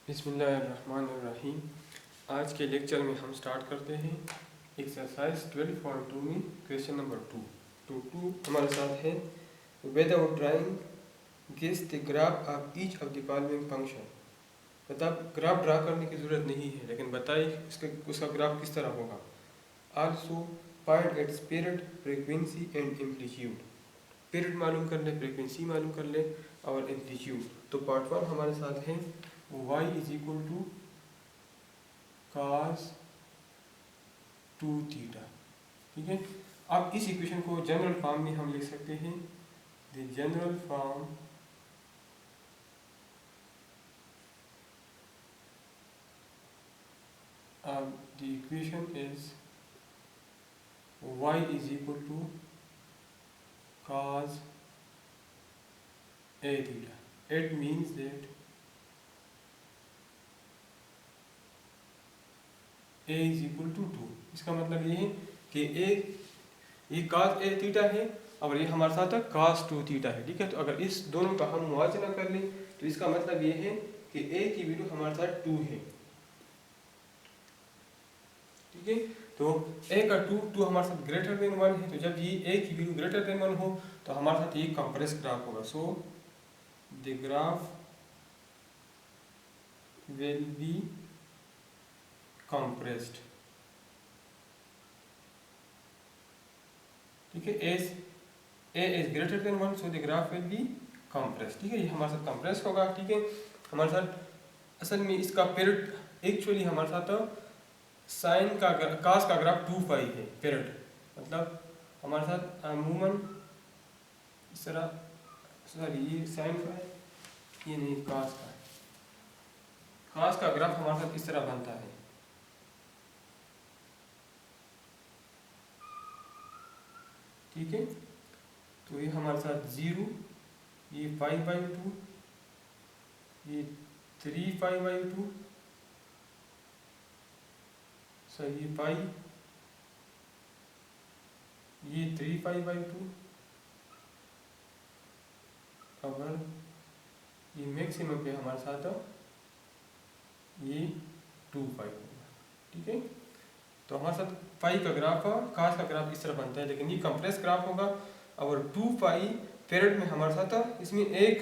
बिस्मिल्लाहिर्रहमानिर्रहीम। आज के लेक्चर में हम स्टार्ट करते हैं एक्सरसाइज 12.2 में क्वेश्चन नंबर 2। तो 2 हमारे साथ है without drawing guess the graph of each of the following function. मतलब ग्राफ ड्रा करने की ज़रूरत नहीं है, लेकिन बताइए उसका ग्राफ किस तरह होगा। Also find its period, frequency and amplitude. Period मालूम कर ले, फ्रीक्वेंसी मालूम कर ले और एम्पलीट्यूड। तो पार्ट 1 हमारे साथ है y is equal to cos 2 theta. ठीक है, अब इस इक्वेशन को जनरल फॉर्म में हम लिख सकते हैं। The general form of the equation is y is equal to cos a theta. It means that a is equal to 2। इसका मतलब ये है कि ये cos a थीटा है और ये हमारे साथ cos 2 थीटा है। ठीक है, तो अगर इस दोनों का हम मुआवजा कर लें तो इसका मतलब ये है कि a की वैल्यू हमारे साथ 2 है। ठीक है, तो a का 2 हमारे साथ ग्रेटर देन 1 है। तो जब ये a की वैल्यू ग्रेटर देन 1 हो तो हमारे साथ ये कंप्रेस ग्राफ होगा। So the graph will be compressed। ठीक है, a is greater than 1 so the graph will be compressed। ठीक है, ये हमारे साथ कंप्रेस होगा। ठीक है, हमारे साथ असल में इसका पीरियड एक्चुअली हमारे साथ साइन का कास का ग्राफ 2 पाई है। पीरियड मतलब हमारे साथ अमूमन इस तरह, सॉरी ये साइन का है, ये नहीं कास का है। कास का ग्राफ हमारे साथ इस तरह बनता है। ठीक है, तो ये हमारे साथ 0, ये 5/2, ये 3/2, सही ये पाई, ये 3/2, और ये मैक्सिमम पे हमारे साथ ये 2 पाई होगा। ठीक है, तो हमारे साथ पाई का ग्राफ कास का ग्राफ इस तरह बनता है, लेकिन ये कंप्रेस ग्राफ होगा। और 2 पाई पीरियड में हमारे साथ इसमें एक,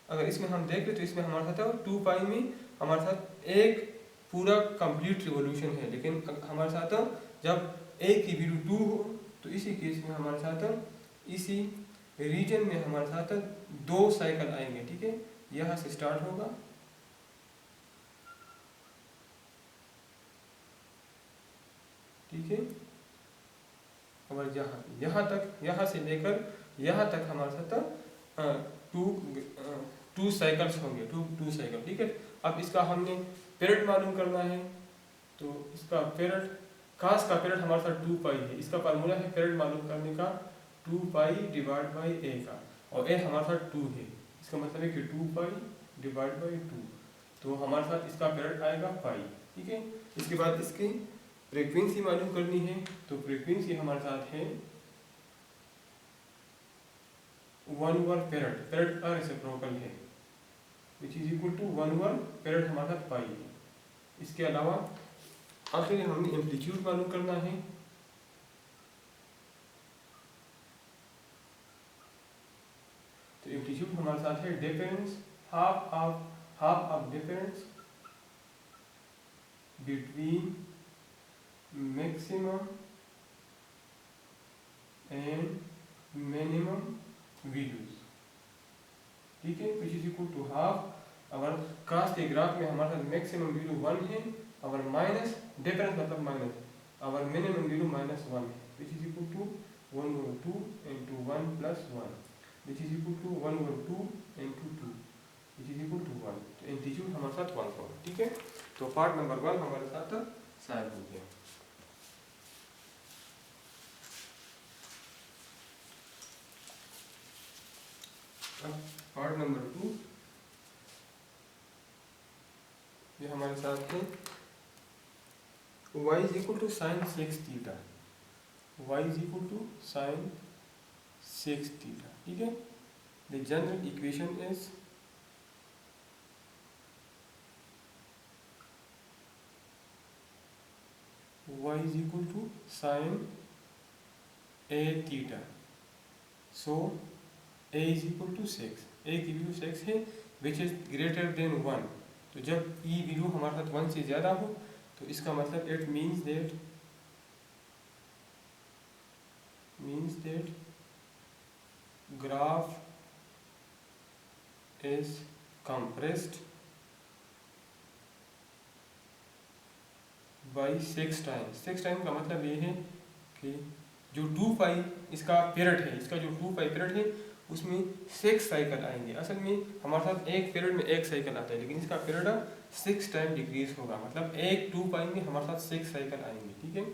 अगर इसमें हम देखें तो इसमें हमारे साथ 2 पाई में हमारे साथ एक पूरा कंप्लीट रिवोल्यूशन है। लेकिन हमारे साथ जब a की वैल्यू 2 हो तो इसी केस में हमारे साथ इसी रीजन में हमारे साथ 2 साइकिल आएंगे। ठीक है, यहाँ से स्टार्ट होगा, ठीक है, और यहाँ से लेकर यहाँ तक हमारे साथ टू साइकिल्स होंगे, टू साइकिल। ठीक है, अब इसका हमने पीरियड मालूम करना है। तो इसका पीरियड, कास का पीरियड हमारे साथ 2 पाई है। इसका फार्मूला है पीरियड मालूम करने का 2 पाई डिवाइड बाई a का, और a हमारे साथ 2 है। इसका मतलब है कि 2 पाई डिवाइड बाई 2, तो हमारे साथ इसका पीरियड आएगा पाई। ठीक है, इसके बाद इसकी फ्रीक्वेंसी मालूम करनी है। तो फ्रीक्वेंसी हमारे साथ है 1/पीरियड, पीरियड का रेसिप्रोकल है, विच इज इक्वल टू 1/पीरियड हमारे साथ पाई है। इसके अलावा आखिर हमें एम्पलीट्यूड मालूम करना है। तो एम्पलीट्यूड हमारे साथ है difference, half of difference between maximum and minimum values. ठीक है, which is equal to half. अगर कास के ग्राफ में हमारे साथ मैक्सिमम वैल्यू 1 है और माइनस डिफरेंस मतलब माइनस, और मिनिमम वैल्यू -1 है, which is equal to 1/2 into 1 + 1, which is equal to 1/2 into 2, which is equal to 1। तो एम्पलीट्यूड हमारे साथ 1 होगा। ठीक है, तो पार्ट नंबर 1 हमारे साथ सॉल्व हो गया। अब पार्ट नंबर 2 ये हमारे साथ है y is equal to sine 6 theta, y is equal to sine 6 theta. ठीक है, the general equation is is equal to sine A theta. So A is equal to 6, A की वैल्यू 6 है which is greater than 1। तो जब ई value हमारे साथ 1 से ज़्यादा हो तो इसका मतलब it means that graph is compressed by 6 times. 6 time का मतलब ये है कि जो 2 पाई इसका पीरियड है, इसका जो 2 पाई पीरियड है उसमें 6 साइकिल आएंगे। असल में हमारे साथ एक पीरियड में एक साइकिल आता है, लेकिन इसका पीरियड 6 टाइम डिक्रीज होगा, मतलब एक 2 पाई में हमारे साथ 6 साइकिल आएंगे। ठीक है,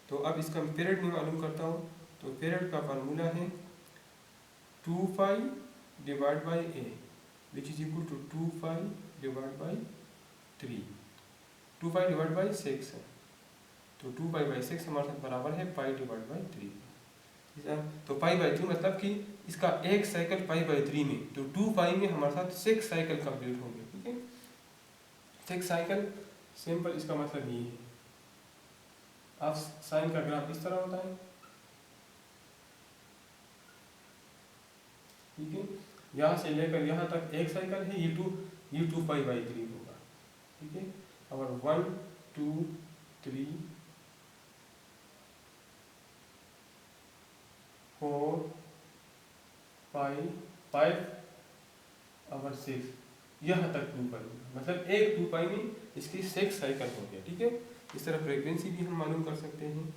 तो अब इसका पीरियड मैं मालूम करता हूँ। तो पीरियड का फार्मूला है 2 pi divide by A which is equal to 2 pi divide by 3। 2 pi divide by 6 है, तो 2 पाई बाई 6 हमारे साथ बराबर है पाई डिवाइड बाई 3। तो पाई बाई 3 मतलब कि इसका एक साइकिल पाई बाई 3 में, तो 2 पाई में हमारे साथ 6 साइकिल कंप्लीट होंगे। ठीक है, 6 साइकिल, सिंपल इसका मतलब ये है। अब साइन का ग्राफ इस तरह होता है। ठीक है, यहाँ से लेकर यहाँ तक एक साइकिल है, ये 2 पाई बाई 3 होगा। ठीक है, और 1 2 3 4 5 और 6 यहाँ तक 2 पाई, मतलब एक 2 पाई में इसकी 6 साइकिल हो गया। ठीक है, इस तरह फ्रीक्वेंसी भी हम मालूम कर सकते हैं।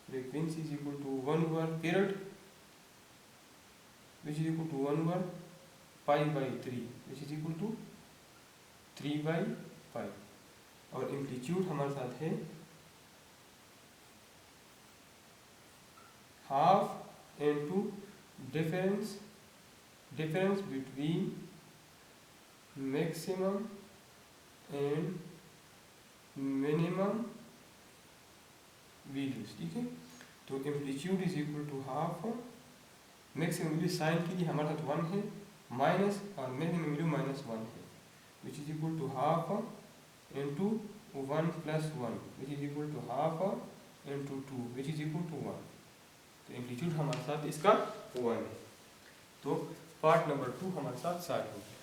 Frequency is equal to 1 over period which is equal to 1 over pi by 3 which is equal to 3 by 5। और एम्पलीट्यूड हमारे साथ है half into difference between maximum and minimum values. ठीक है, तो amplitude is equal to half maximum value sine के लिए हमारे साथ 1 है माइनस, और मिनिमम वैल्यू -1 है which is equal to half into 1 plus 1 which is equal to half into 2 which is equal to 1। तो एम्पलीट्यूड हमारे साथ इसका 1 है। तो पार्ट नंबर 2 हमारे साथ सॉल्व हो गया।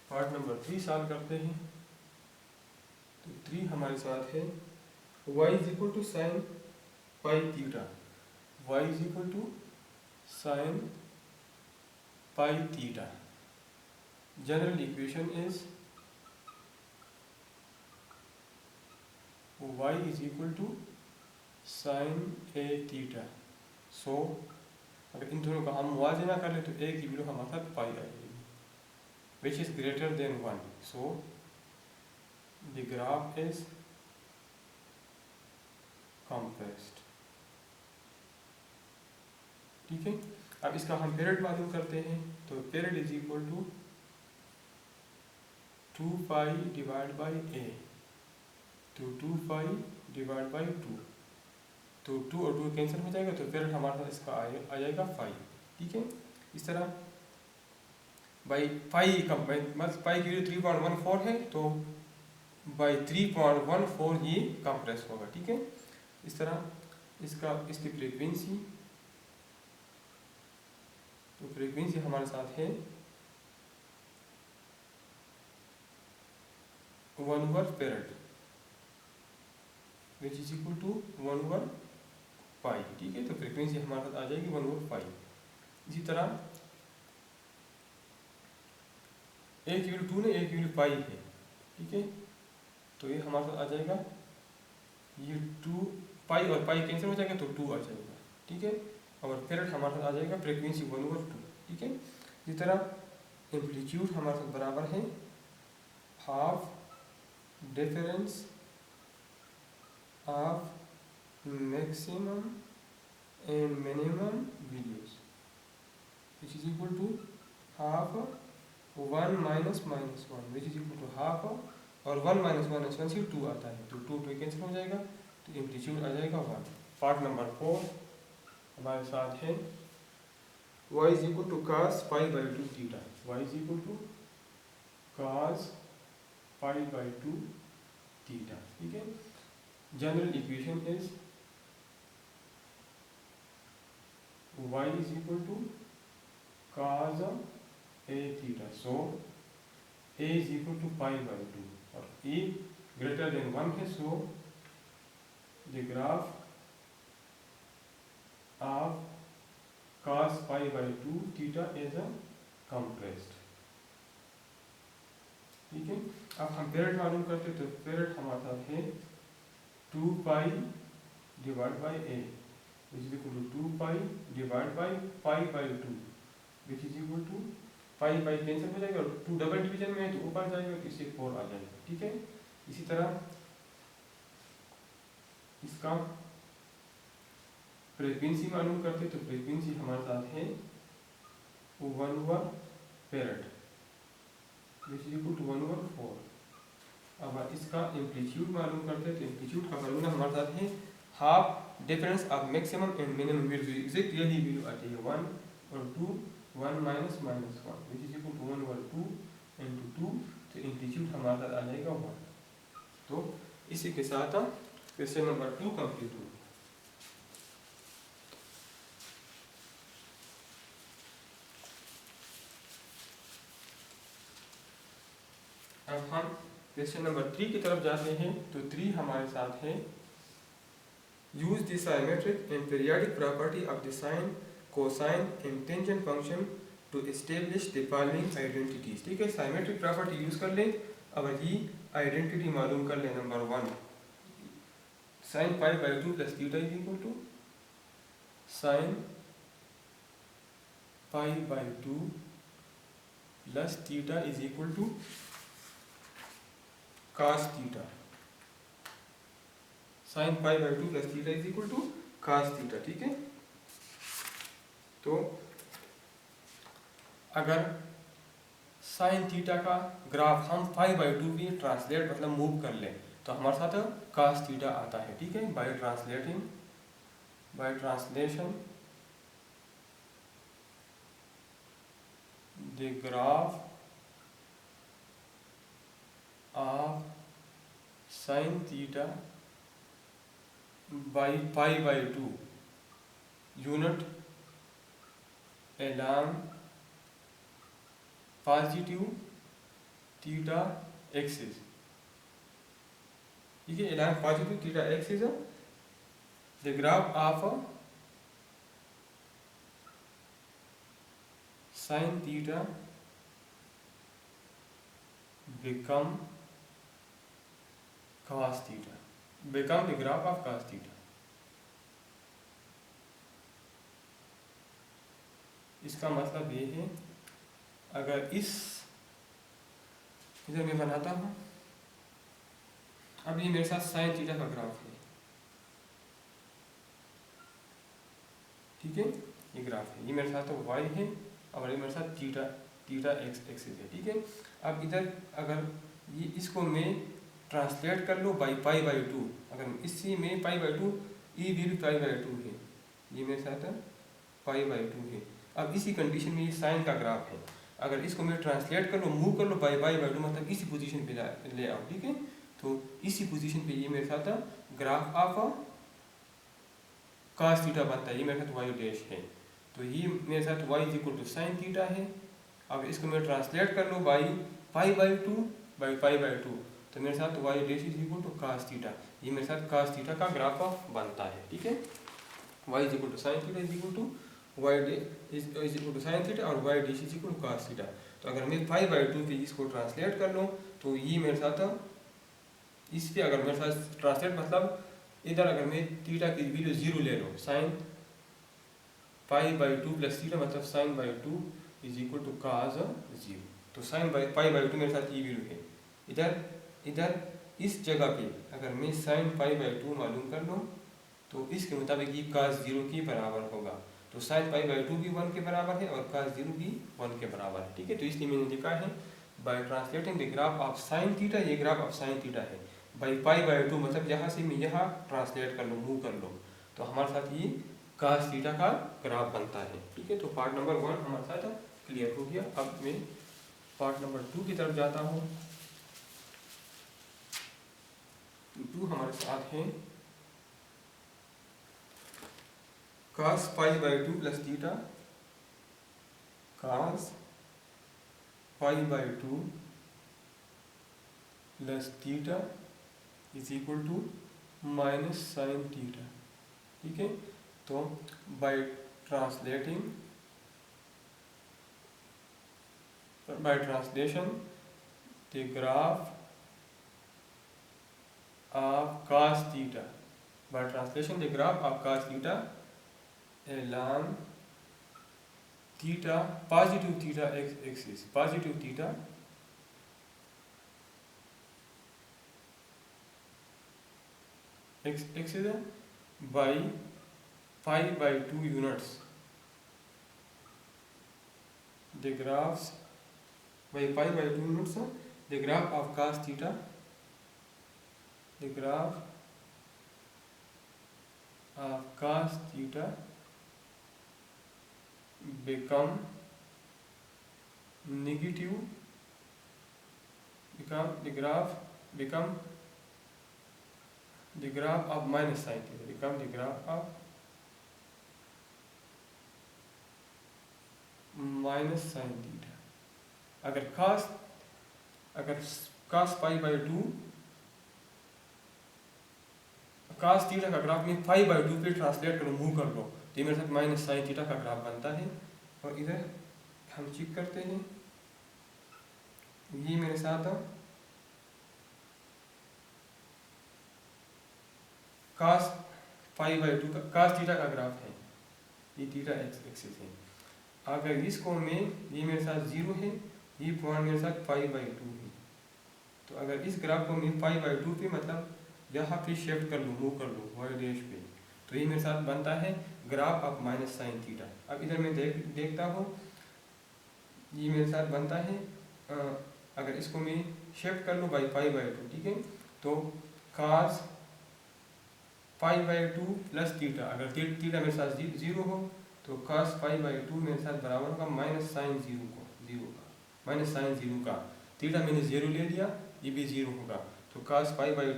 पार्ट नंबर 3 सॉल्व करते हैं। तो 3 हमारे साथ है y is equal to sine pi theta. y is equal to sine pi theta. General equation is y is equal to sine A theta. सो अगर इन दोनों का हम मुआवजा कर ले तो a की वैल्यू हमारे साथ पाई आएगी which is greater than 1. So the graph is compressed. ठीक है, अब इसका हम पीरियड मालूम करते हैं। तो period is equal to 2 pi divide by a, तो 2 पाई डिवाइड बाई 2, तो 2 और 2 कैंसिल हो जाएगा, तो पीरियड हमारे पास इसका आ जाएगा 5। ठीक है, इस तरह बाई पाई का मतलब पाई की वैल्यू 3.14 है, तो बाई 3.14 ये कंप्रेस होगा। ठीक है, इस तरह इसकी फ्रीक्वेंसी, तो फ्रीक्वेंसी हमारे साथ है 1 over period which is equal to 1 over pi. ठीक है, तो फ्रीक्वेंसी हमारे साथ आ जाएगी 1 ओवर पाई। इसी तरह एक वैल्यू 2 ने एक वैल्यू पाई है। ठीक है, तो ये हमारे साथ आ जाएगा, ये 2 पाई और पाई कैंसिल हो जाएगा तो 2 आ जाएगा। ठीक है, और पीरियड हमारे साथ आ जाएगा फ्रीक्वेंसी 1 ओवर 2। ठीक है, इसी तरह एम्पलीट्यूड हमारे साथ बराबर है half difference of maximum and minimum values which is equal to half 1 minus -1 which is equal to half, और 1 माइनस 1 से 2 आता है, तो 2 कैंसिल हो जाएगा, तो एम्पलीट्यूड आ जाएगा 1। पार्ट नंबर 4 हमारे साथ है y is equal to cos pi by 2 theta. y is equal to cos pi by 2 theta. ठीक है, general equation is y is equal to cos a theta, so a is equal to pi by 2 और a greater than 1 है, so the graph of cos pi by 2 theta is a compressed। ठीक है, अब हम period मालूम करते तो period हमारे साथ है 2 pi divide by a which is equal to 2 pi divided by pi by 2 which is equal to pi by cancel हो जाएगा और 2 डबल डिवीजन में है तो ऊपर जाएगा तो इससे 4 आ जाएगा। ठीक है, इसी तरह इसका फ्रीक्वेंसी मालूम करते तो फ्रीक्वेंसी हमारे साथ है 1 over period which is equal to 1 over 4। अब इसका एम्पलीट्यूड मालूम करते तो एम्पलीट्यूड का फार्मूला हमारे साथ है half difference of maximum and minimum value exact यही वैल्यू आती है 1 और 2 1 minus minus 1 which is equal to 1 over 2 into 2, तो एम्पलीट्यूड हमारे साथ आ जाएगा 1। तो इसी के साथ क्वेश्चन नंबर 2 कंप्लीट हुआ। अब हम क्वेश्चन नंबर 3 की तरफ जाते हैं। तो 3 हमारे साथ है use the symmetric and periodic property of the sine, cosine and tangent function to establish the following identities। ठीक है, symmetric property यूज कर लें। अब ये आइडेंटिटी मालूम कर लें। Number 1 sin pi by 2 plus theta is equal to sin pi by 2 plus theta is equal to cos theta. sin pi by 2 plus theta is equal to cos theta. ठीक है, तो अगर sin थीटा का graph हम पाई by 2 भी translate मतलब move कर लें तो हमारे साथ cos थीटा आता है। ठीक है, by translation the graph of sin theta by pi by 2 unit along positive theta axis। ठीक है, along positive theta axis the graph of sin theta become cos theta, become the graph of cos theta। इसका मतलब ये है अगर इस इधर मैं बनाता हूँ, अब ये मेरे साथ sin थीटा का ग्राफ है। ठीक है, ये ग्राफ है, ये मेरे साथ तो y है और ये मेरे साथ थीटा एक्सिस है। ठीक है, अब इधर अगर ये इसको मैं ट्रांसलेट कर लो बाई पाई बाई 2, अगर इसी में पाई बाई 2 ई भी पाई बाई 2 है, ये मेरे साथ पाई बाई 2 है। अब इसी कंडीशन में ये साइन का ग्राफ है, अगर इसको मैं ट्रांसलेट कर लो मूव कर लो बाई पाई बाई 2 मतलब इसी पोजीशन पे ले आओ। ठीक है, तो इसी पोजीशन पे ये मेरे साथ ग्राफ ऑफ cos थीटा बनता है, ये मेरे साथ y डैश है। तो ये मेरे साथ y is equal to sine theta है। अब इसको मैं ट्रांसलेट कर लो by pi by 2 by pi by 2, तो मेरे साथ y dash is equal to cos theta, ये मेरे साथ cos थीटा का ग्राफ बनता है। ठीक है, y is equal to sine theta is equal to y is equal to sine theta और y dash is equal to cos theta. तो अगर मैं पाई बाई 2 पे इसको ट्रांसलेट कर लूँ तो ये मेरे साथ इस पे अगर मेरे साथ ट्रांसलेट मतलब इधर अगर मैं थीटा की वैल्यू 0 ले लो, sine pi by 2 plus theta मतलब sine by 2 is equal to cos 0। तो साइन बाई पाई बाई 2 मेरे साथ ये वैल्यू है। इधर इस जगह पे अगर मैं साइन पाई बाई 2 मालूम कर लूँ तो इसके मुताबिक ये cos 0 के बराबर होगा। तो साइन पाई बाई 2 भी 1 के बराबर है और cos 0 भी 1 के बराबर है। ठीक है, तो इसलिए मैंने लिखा है by translating the graph of sine theta, ये ग्राफ ऑफ साइन थीटा है, बाई पाई बाई 2 मतलब यहाँ से मैं यहाँ ट्रांसलेट कर लो मूव कर लो तो हमारे साथ ये cos थीटा का ग्राफ बनता है। ठीक है, तो पार्ट नंबर 1 हमारे साथ क्लियर हो गया। अब मैं पार्ट नंबर 2 की तरफ जाता हूँ। 2 हमारे साथ है cos pi by 2 plus theta, cos pi by 2 plus theta is equal to minus sine theta. ठीक है, तो by translation the graph of cos theta, by translation the graph of cos theta along theta positive theta axis, positive theta axis by pi by 2 units, the graphs by pi by 2 units, the graph of cos theta, the graph of cos theta become negative, the graph of minus sin theta, become the graph of minus sin theta। अगर cos pi by 2 cos theta का graph में पाई by 2 पे translate करो, move कर लो, तो ये मेरे साथ माइनस साइन थीटा का ग्राफ बनता है। और इधर हम चेक करते हैं, ये मेरे साथ cos पाई बाई 2 का cos थीटा का ग्राफ है, ये थीटा एक्सिस है। अगर इसको मैं, ये मेरे साथ 0 है, ये पॉइंट मेरे साथ पाई बाई 2 है, तो अगर इस ग्राफ को मैं पाई बाई 2 पे मतलब यहाँ पे शिफ्ट कर लूँ, मूव कर लूँ वाई डैश पे, तो ये मेरे साथ बनता है graph of minus sine theta. अब इधर मैं देखता हूँ, ये मेरे साथ बनता है अगर इसको मैं शिफ्ट कर लूँ बाई पाई बाई 2, ठीक है, तो cos pi by 2 plus theta, अगर थीटा मेरे साथ 0 हो तो cos पाई बाई 2 मेरे साथ बराबर होगा माइनस साइन 0 का, माइनस साइन 0 का। थीटा मैंने 0 ले लिया, ये भी 0 होगा, तो cos पाई बाई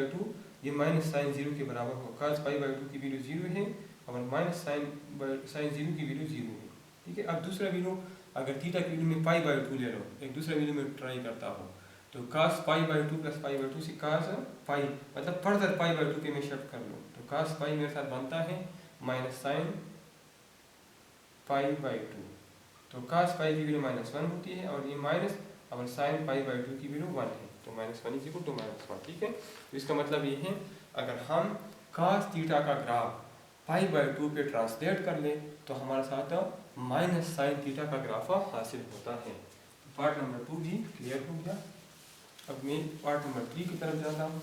2 ये माइनस साइन 0 के बराबर होगा। cos पाई बाई 2 की वैल्यू 0 है और माइनस साइन 0 की वैल्यू 0 है। ठीक है, अब दूसरा वैल्यू, अगर थीटा की वैल्यू में पाई बाई 2 ले लो, एक दूसरा वैल्यू में ट्राई करता हूँ, तो cos pi by 2 plus pi by 2 से cos पाई मतलब फर्दर पाई बाई 2 के मैं शिफ्ट कर लूँ, तो cos पाई मेरे साथ बनता है माइनस साइन पाई बाई 2, तो cos पाई की वैल्यू -1 होती है और ये माइनस और साइन पाई बाई 2 की वैल्यू 1 है, तो -1 इज इक्वल टू -1। ठीक है, तो इसका मतलब ये है अगर हम cos थीटा का ग्राफ पाई बाई 2 पे ट्रांसलेट कर ले तो हमारे साथ माइनस साइन थीटा का ग्राफ हासिल होता है। पार्ट नंबर 2 भी क्लियर हो गया। अब मैं पार्ट नंबर 3 की तरफ जाता हूँ।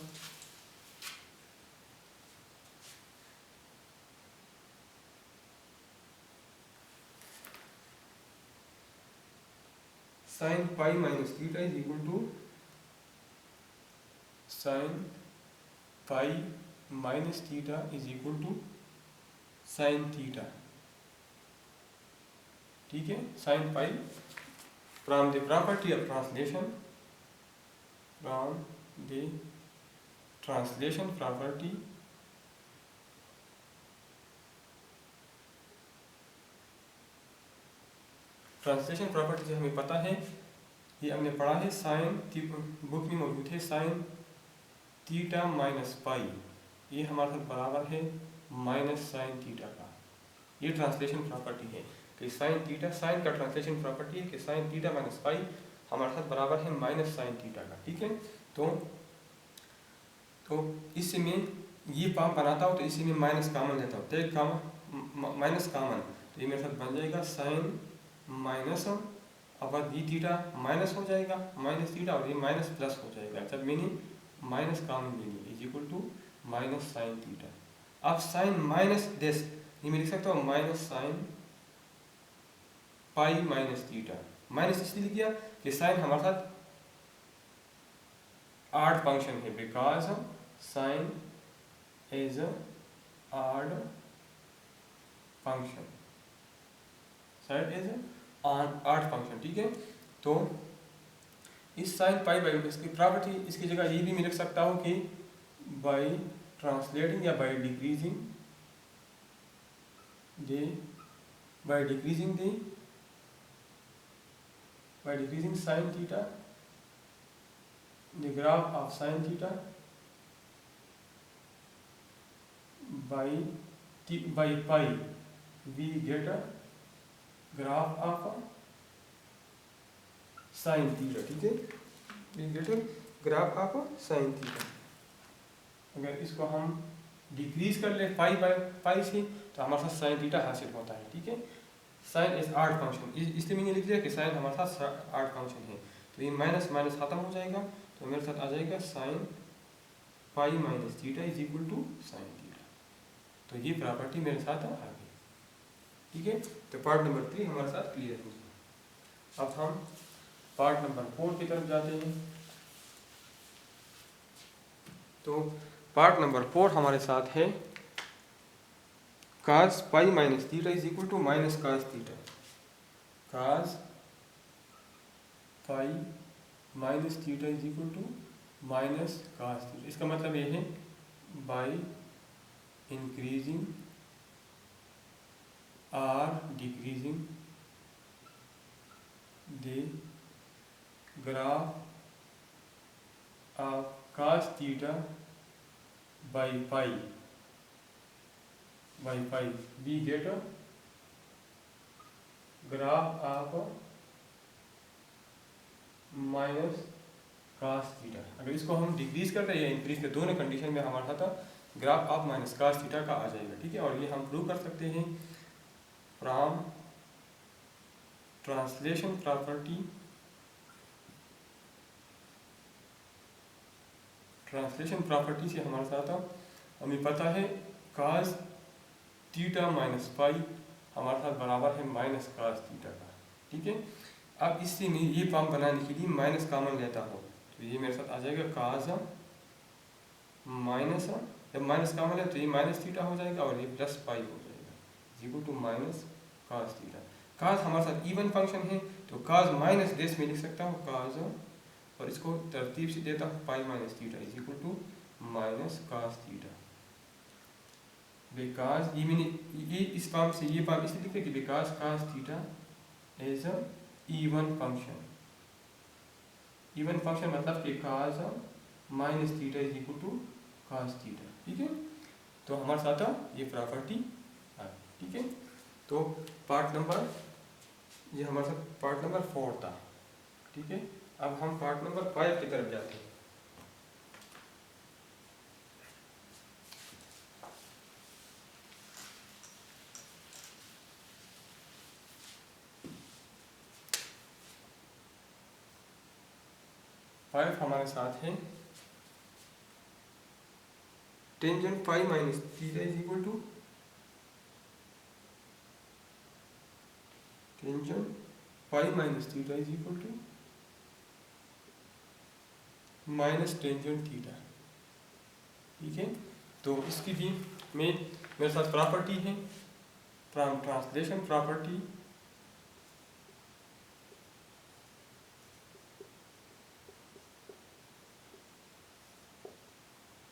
Sine pi minus theta is equal to sine pi minus theta is equal to sine theta. ठीक है, sine pi from the property of translation, from the translation property से हमें पता है, ये हमने पढ़ा है, साइन बुक में मौजूद है, साइन थीटा माइनस पाई, ये हमारे साथ बराबर है माइनस साइन थीटा का। ये ट्रांसलेशन प्रॉपर्टी है कि साइन थीटा, साइन का ट्रांसलेशन प्रॉपर्टी है कि साइन थीटा माइनस पाई हमारे साथ बराबर है माइनस साइन थीटा का। ठीक है, तो इससे मैं ये फॉर्म बनाता हूँ, तो इसी में माइनस कॉमन लेता हूँ, टेक कॉमन माइनस कॉमन, तो ये मेरे साथ बन जाएगा साइन माइनस, अब ये थीटा माइनस हो जाएगा माइनस थीटा और ये माइनस प्लस हो जाएगा, जब मैंने माइनस कॉमन ले लिया, is equal to minus sine theta. अब साइन माइनस दिस, ये मैं लिख सकता हूँ minus sine pi minus theta. Minus इसलिए किया कि साइन हमारे साथ ऑड फंक्शन है, because sine is odd function, sine is odd function. ठीक है, तो इस साइन पाई बाई इसकी प्रॉपर्टी, इसकी जगह ये भी मैं लिख सकता हूँ कि बाई ट्रांसलेटिंग या by decreasing sine theta, the graph of sine theta by pi we get a graph of sin theta, ठीक है, we get a graph of sin theta। अगर इसको हम डिक्रीज कर ले पाई बाई पाई से तो हमारे साथ साइन थीटा हासिल होता है, ठीक है। साइन इज आर्ट फंक्शन, इसलिए मैंने लिख दिया कि साइन हमारे साथ आर्ट फंक्शन है। तो ये माइनस माइनस खत्म हो जाएगा, तो मेरे साथ आ जाएगा sine pi minus theta is equal to sine theta. तो ये प्रॉपर्टी मेरे साथ आ गई, ठीक है। तो पार्ट नंबर 3 हमारे साथ क्लियर हो गया। अब हम पार्ट नंबर 4 की तरफ जाते हैं। तो पार्ट नंबर 4 हमारे साथ है cos pi minus theta is equal to minus cos theta. cos pi minus theta is equal to minus cos theta. इसका मतलब ये है by increasing or decreasing the graph of cos theta by pi we get a graph of minus cos theta। अगर इसको हम decrease करते हैं या इंक्रीज करते, दोनों कंडीशन में हमारा था graph of minus cos theta का आ जाएगा, ठीक है। और ये हम प्रूव कर सकते हैं from translation property. Translation property से हमारे साथ हमें पता है cos थीटा माइनस पाई हमारे साथ बराबर है माइनस cos थीटा का, ठीक है। अब इससे मैं ये फॉर्म बनाने के लिए माइनस कॉमन लेता हूँ, तो ये मेरे साथ आ जाएगा cos माइनस, जब माइनस कॉमन है तो ये माइनस थीटा हो जाएगा और ये प्लस पाई हो जाएगा equal to minus cos theta. cos हमारे साथ इवन फंक्शन है तो cos माइनस देश में लिख सकता हूँ cos, और इसको तरतीब से देता हूँ pi minus theta is equal to minus cos theta. Because ये मैंने ये इस फॉर्म से ये फॉर्म इसलिए लिखा कि because cos theta is a even function. Even function मतलब कि cos minus theta is equal to cos theta, ठीक है। तो हमारे साथ ये प्रॉपर्टी है, ठीक है। तो पार्ट नंबर ये हमारे साथ पार्ट नंबर 4 था, ठीक है। अब हम पार्ट नंबर 5 की तरफ जाते हैं। फाइव हमारे साथ है tangent pi minus theta is equal to tangent pi minus theta is equal to minus tangent theta, ठीक है। तो इसकी भी मेरे साथ प्रॉपर्टी है फ्रॉम ट्रांसलेशन प्रॉपर्टी।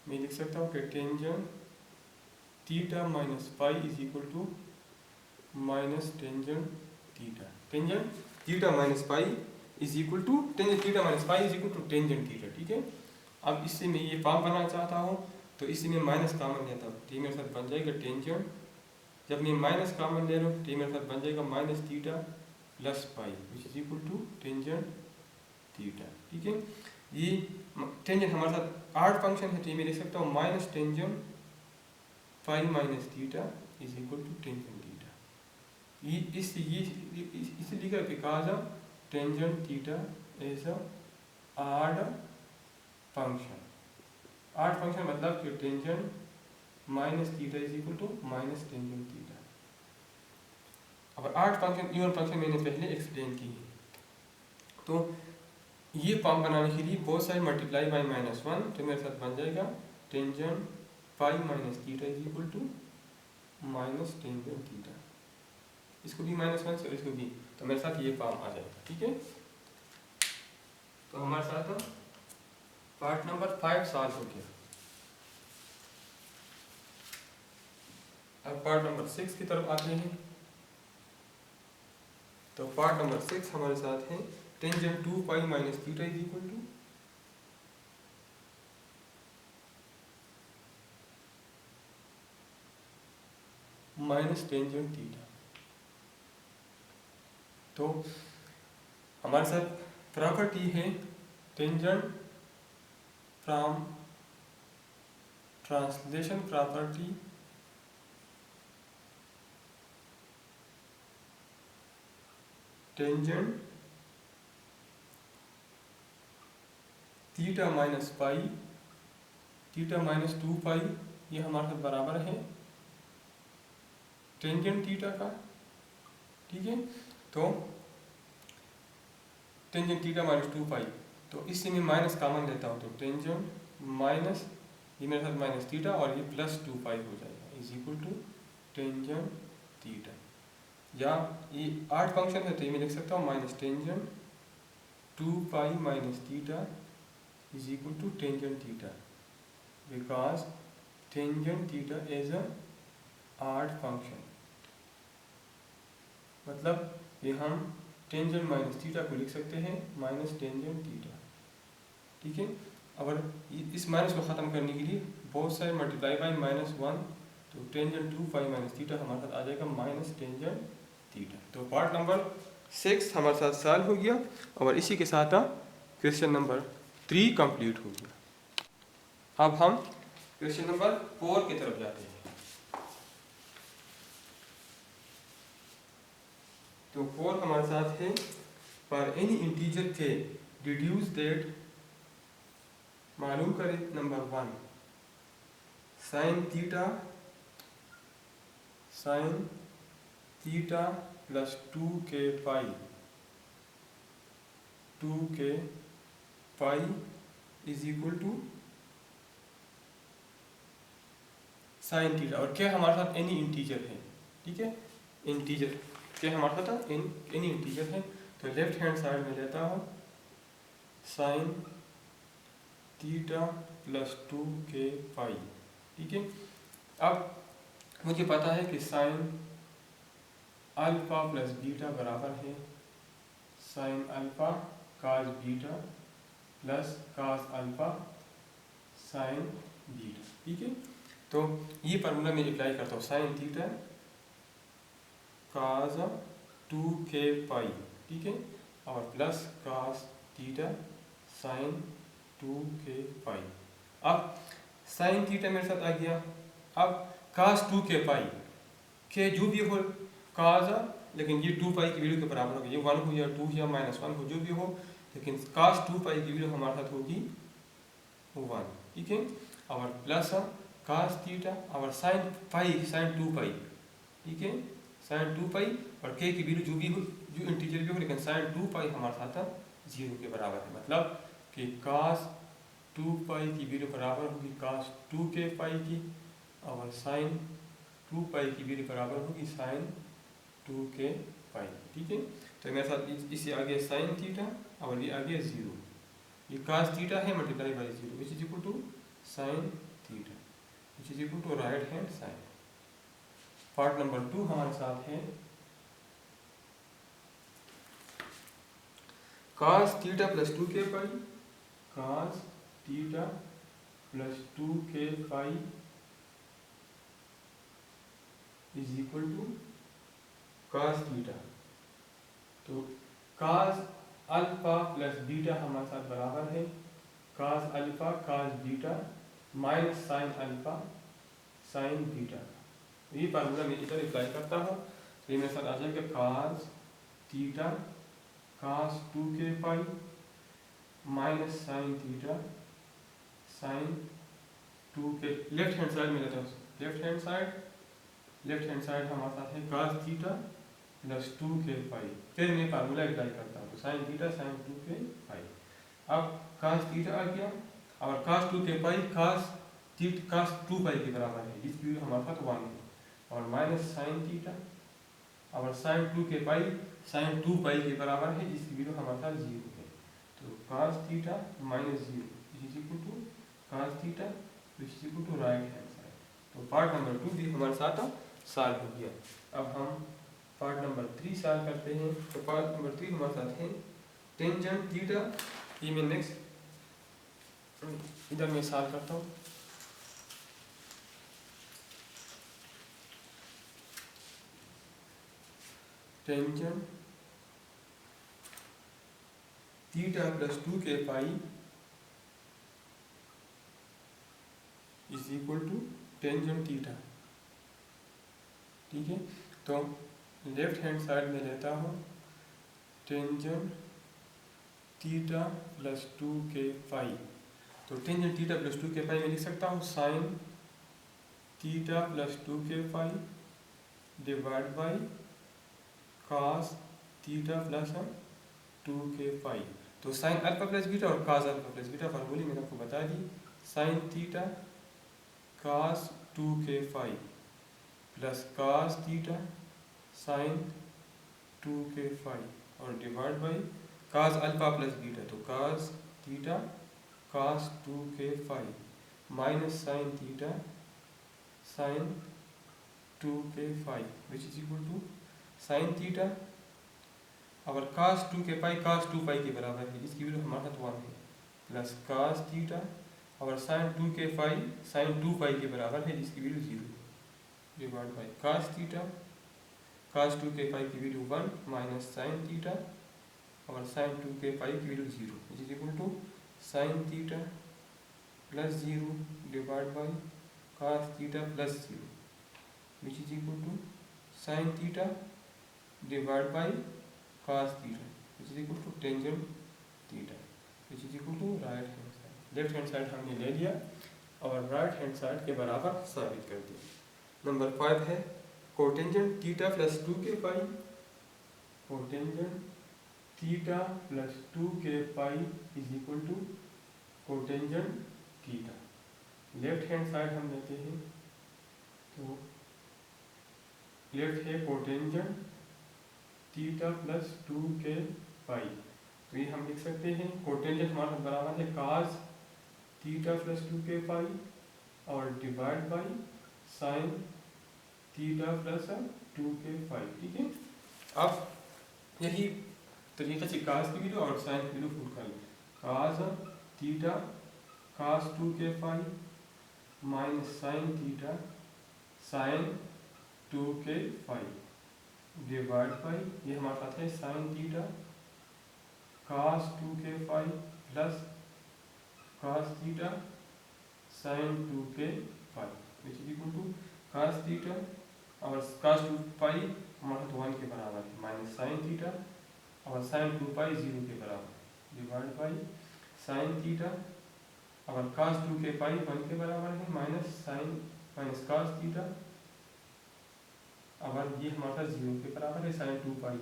मैं लिख सकता हूँ कि tangent theta minus pi is equal to minus tangent theta. Tangent theta minus pi is equal to tangent theta minus pi is equal to tangent theta, ठीक है। अब इससे मैं ये फॉर्म बनाना चाहता हूँ तो इससे मैं माइनस कॉमन लेता हूँ, तो ये मेरे साथ बन जाएगा टेंजेंट, जब मैं माइनस कॉमन ले रहा हूँ तो ये मेरे साथ बन जाएगा minus theta plus pi which is equal to tangent theta, ठीक है। ये टेंजेंट हमारे साथ आर्ट फंक्शन है तो ये मैं लिख सकता हूँ minus tangent pi minus theta is equal to tangent theta. ये इसे लिखा because tangent theta is odd function. Odd function मतलब कि tangent minus theta is equal to minus tangent theta. अब आर्ट फंक्शन इवन फंक्शन मैंने पहले explain की है, तो ये फॉर्म बनाने के लिए both side multiply by minus 1, तो मेरे साथ बन जाएगा tangent pi minus theta is equal to minus tangent theta. इसको भी माइनस 1 से और इसको भी, तो मेरे साथ ये फॉर्म आ जाएगा, ठीक है। तो हमारे साथ पार्ट नंबर 5 सॉल्व हो गया। अब पार्ट नंबर 6 की तरफ आते हैं। तो पार्ट नंबर 6 हमारे साथ है tangent 2 pi minus theta is equal to minus tangent theta. तो हमारे साथ प्रॉपर्टी है tangent from translation property tangent theta minus pi theta minus 2 pi, ये हमारे साथ बराबर है टेंजेंट थीटा का। ठीक है, तो टेंजेंट थीटा माइनस 2 पाई, तो इससे मैं माइनस कॉमन लेता हूँ, तो टेंजेंट माइनस ये मेरे साथ माइनस थीटा और ये प्लस 2 पाई हो जाएगा is equal to tangent theta. या ये आर्ट फंक्शन है तो ये मैं लिख सकता हूँ minus tangent 2 pi minus theta is equal to tangent theta, because tangent theta is a odd function. मतलब ये हम टेंजेंट माइनस थीटा को लिख सकते हैं माइनस टेंजेंट थीटा। ठीक है, अगर इस माइनस को ख़त्म करने के लिए बहुत सारे मल्टीप्लाई बाय -1, तो टेंजेंट 2 पाई माइनस थीटा हमारे साथ आ जाएगा माइनस टेंजेंट थीटा। तो पार्ट नंबर 6 हमारे साथ सॉल्व हो गया और इसी के साथ क्वेश्चन नंबर 3 कंप्लीट हो गया। अब हम क्वेश्चन नंबर 4 की तरफ जाते हैं। तो 4 हमारे साथ है for any integer K deduce that, मालूम करें number 1 sine theta plus 2k pi is equal to sine theta, और क्या हमारे साथ एनी इंटीजर है। ठीक है, इंटीजर क्या हमारे साथ एनी इंटीजर है, तो लेफ्ट हैंड साइड में लेता हूँ साइन थीटा प्लस 2k पाई। ठीक है, अब मुझे पता है कि साइन अल्फा प्लस बीटा बराबर है sine alpha cos beta plus काज अल्फा साइन बीटा। ठीक है, तो ये फार्मूला मैं अप्लाई करता हूँ साइन थीटा काज 2k पाई। ठीक है, और प्लस काज थीटा साइन 2k पाई। अब साइन थीटा मेरे साथ आ गया। अब काज 2k पाई के जो भी हो काज, लेकिन ये 2 पाई की वैल्यू के बराबर होगी, ये 1 हो या 2 या -1 हो, जो भी हो, लेकिन काज 2 पाई की वैल्यू हमारे साथ होगी 1। ठीक है, और प्लस काज थीटा और साइन साइन 2 पाई। ठीक है, साइन 2 पाई और के की वैल्यू जो भी हो, जो इंटीजर भी हो, लेकिन साइन 2 पाई हमारे साथ 0 के बराबर है। मतलब कि काज 2 पाई की वैल्यू बराबर होगी काज 2k पाई की, और साइन 2 पाई की वैल्यू बराबर होगी साइन 2k पाई। ठीक है, तो मेरे साथ इसे आ गया साइन थीटा और ये आ गया 0, ये काज थीटा है multiply by 0 which is equal to sine theta which is equal to right hand side. Part number 2 हमारे साथ है cos theta plus 2k pi, cos theta plus 2k pi is equal to cos theta. तो cos alpha plus beta हमारे साथ बराबर है cos alpha cos beta minus sine alpha sine beta. ये formula मैं इधर अप्लाई करता हूँ, तो ये मेरे साथ आ जाएगा काज थीटा काज 2k पाई minus sine theta sine 2k। Left hand side में लेता हूँ, लेफ्ट हैंड साइड हमारे साथ है काज थीटा प्लस 2k पाई। फिर मैं फार्मूला अप्लाई करता हूँ, तो साइन थीटा साइन 2k पाई। अब काज थीटा आ गया और काज 2k पाई काज 2 पाई के बराबर है, इसकी वैल्यू हमारे साथ 1 है, और माइनस साइन थीटा और sine 2k pi sine 2 pi के बराबर है, इसकी वैल्यू हमारे साथ 0 है। तो cos theta minus 0 is equal to cos theta which is equal to right hand side. तो पार्ट नंबर 2 भी हमारे साथ सॉल्व हो गया। अब हम पार्ट नंबर 3 सॉल्व करते हैं। तो पार्ट नंबर 3 हमारे साथ है टेंजेंट थीटा। ये मैं नेक्स्ट इधर मैं सॉल्व करता हूँ। Tangent theta plus 2k pi is equal to tangent theta. ठीक है, तो लेफ्ट हैंड साइड में लेता हूँ tangent theta plus 2k pi. तो टेंजेंट थीटा प्लस 2k पाई में लिख सकता हूँ sine theta plus 2k pi divide by cos theta plus 2k pi. तो साइन अल्फा प्लस बीटा और cos अल्फा प्लस बीटा फार्मूले मैंने आपको बता दी। Sine theta cos 2k pi plus cos theta sine 2k pi और divide by cos alpha plus beta. तो cos theta cos 2k pi minus sine theta sine 2k pi which is equal to sine theta और cos 2k pi cos 2 pi के बराबर है, इसकी value हमारे साथ 1 है, प्लस cos थीटा और sine 2k pi sine 2 pi के बराबर है, जिसकी वैल्यू 0 है, divide by cos theta cos 2k pi की वैल्यू 1 माइनस साइन थीटा और साइन 2k पाई की value 0 which is equal to sine theta plus 0 divide by cos theta plus 0 which is equal to sine theta divide by cos theta which is equal to tangent theta which is equal to right hand side. Left hand side हमने ले लिया और right hand side के बराबर साबित कर दिया। Number 5 है cotangent theta plus 2k pi. Cotangent theta plus 2k pi is equal to cotangent theta. Left hand side हम लेते हैं, तो लेफ्ट है cotangent theta plus 2k pi. तो ये हम लिख सकते हैं कोटेंजेंट हमारा बराबर है cos theta plus 2k pi और divide by sine theta plus 2k पाई। ठीक है, अब यही तरीका से cos की वैल्यू और साइन की वैल्यू पुट कर लें। cos theta cos 2k pi minus sine theta sine 2k pi divide by ये हमारे पास है sine theta cos 2k pi plus cos theta sine 2k pi which is equal to cos theta और cos 2 pi हमारे पास 1 के बराबर है माइनस साइन थीटा और साइन 2 पाई 0 के बराबर डिवाइड बाई साइन थीटा और cos 2k पाई 1 के बराबर है minus sign minus cos theta और ये हमारे पास 0 के बराबर है sine 2 pi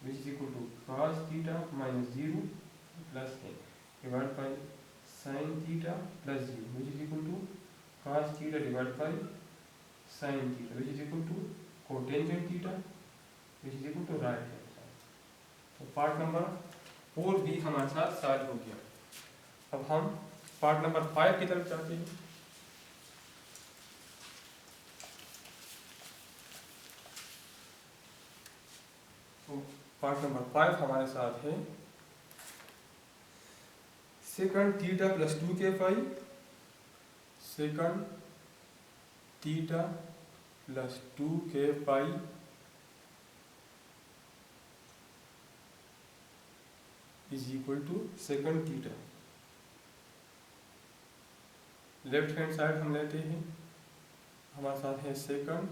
which is equal to cos theta minus 0 plus है divide by sine theta plus 0 which is equal to cos theta divide by sine theta which is equal to cotangent theta which is equal to right hand side. तो part number 4 भी हमारे साथ solve हो गया। अब हम part number 5 की तरफ जाते हैं। पार्ट नंबर 5 हमारे साथ है secant theta plus 2k pi. Secant theta plus 2k pi is equal to secant theta. Left hand side हम लेते हैं, हमारे साथ है secant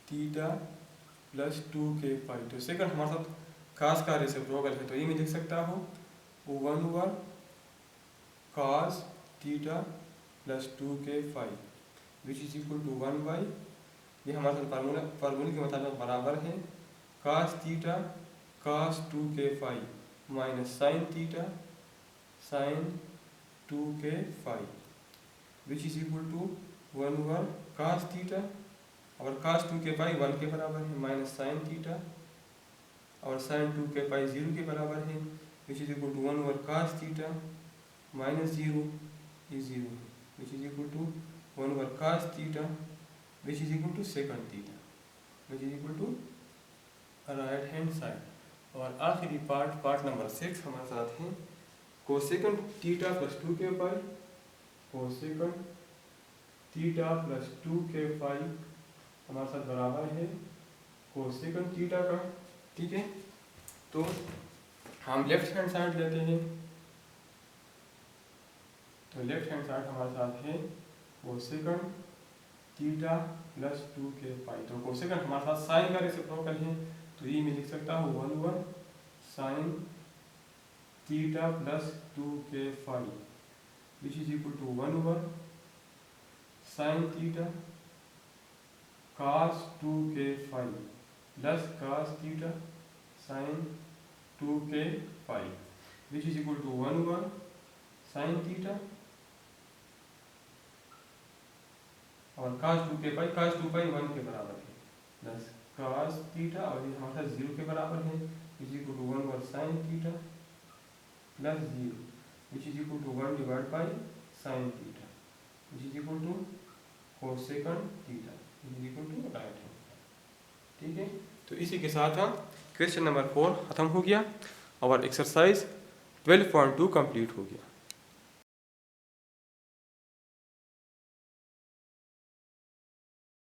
theta plus 2k pi. तो सेकंड हमारे साथ cos का रेसिप्रोकल है, तो ये मैं लिख सकता हूँ 1/, cos theta plus 2k pi which is equal to 1/, ये हमारे साथ फार्मूले के मुताबिक बराबर है cos theta cos 2k pi minus sine theta sine 2k pi which is equal to 1/, cos theta और cos 2k पाई 1 के बराबर है माइनस साइन थीटा और साइन 2k पाई 0 के बराबर है which is equal to 1 over cos theta minus 0 is 0 which is equal to 1 over cos theta which is equal to secant theta which is equal to right hand side. और आखिरी part number 6 हमारे साथ है cosecant theta plus 2k पाई, cosecant theta plus 2k पाई हमारे साथ बराबर है cosecant theta का। ठीक है, तो हम लेफ्ट हैंड साइड लेते हैं, तो लेफ्ट हैंड साइड हमारे साथ है cosecant theta plus 2k pi. तो कोसेकंड हमारे साथ साइन का रेसिप्रोकल है, तो ये मैं लिख सकता हूँ 1 over sine theta plus 2k pi which is equal to 1 over sine theta cos 2k pi plus cos theta sine 2k pi which is equal to 1 over sine theta और cos 2k pi, cos 2 pi 1 के बराबर है, plus cos theta और ये हमारे साथ 0 के बराबर है which is equal to 1 over sine theta plus 0 which is equal to 1 divide by sine theta which is equal to cosecant theta which is equal to right hand. ठीक है, तो इसी के साथ हम क्वेश्चन नंबर 4 खत्म हो गया और एक्सरसाइज 12.2 कंप्लीट हो गया।